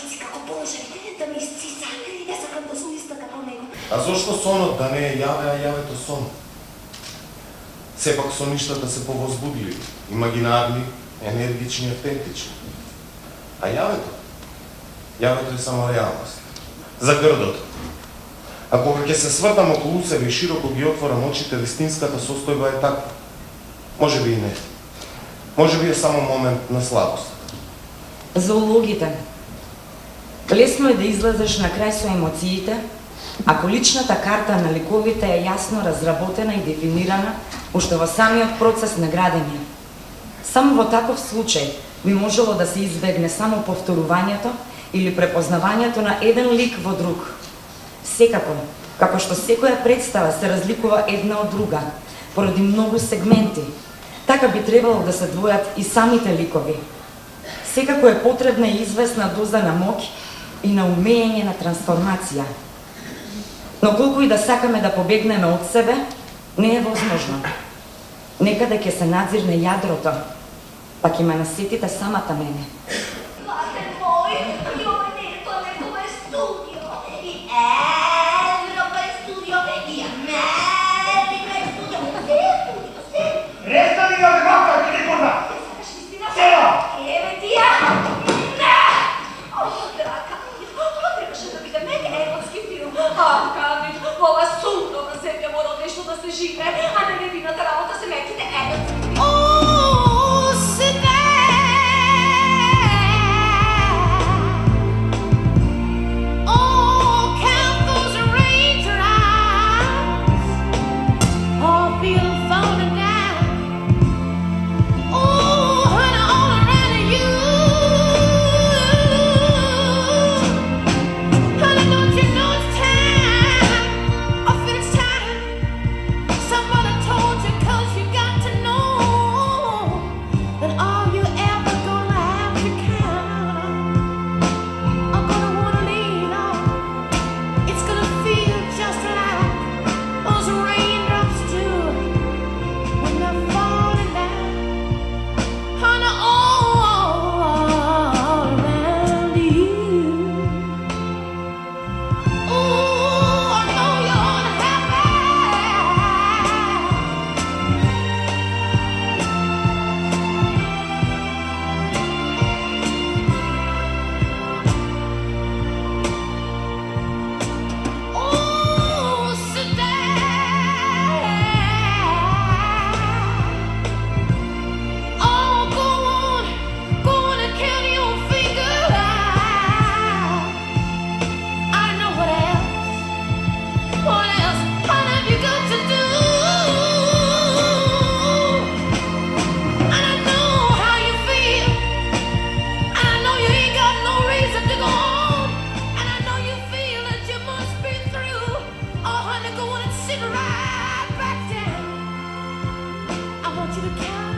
Раци како положи да ми исцица. Јас сакам да сум иста како него. А зошто сонот да не е јаве, а јавето сон? Сепак соништата се повозбудливи, имагинарни, енергични, автентични. А јавето е само реалност. За грдото. А кога ќе се свртам околу себе и широко ги отворам очите, вистинската состојба е таква. Може би и не. Може би е само момент на слабост. Зоологите. Лесно е да излезеш на крај со емоциите, ако личната карта на ликовите е јасно разработена и дефинирана уште во самиот процес на градење. Само во таков случај би можело да се избегне само повторувањето или препознавањето на еден лик во друг. Секако, како што секоја представа се разликува една од друга, поради многу сегменти, така би требало да се двојат и самите ликови. Секако е потребна и известна доза на моќ и на умење на трансформација. Но колку и да сакаме да побегнеме од себе, не е возможно. Некаде ќе се надзирне јадрото, па ќе ме насетите самата мене. Вате мој, ова не е тоа некој студио. И Европа е студио, и Америка е студио. Се е студио, се. Престани да ме макар, Филипона! Сакаш вистина? Села! Еве тија! Не! О, драка, ова требаше да биде мега епоски филм. Камил, ова сундовна земја мора нешто да се живе, а не невината работа се меките епоски филм. To the couch.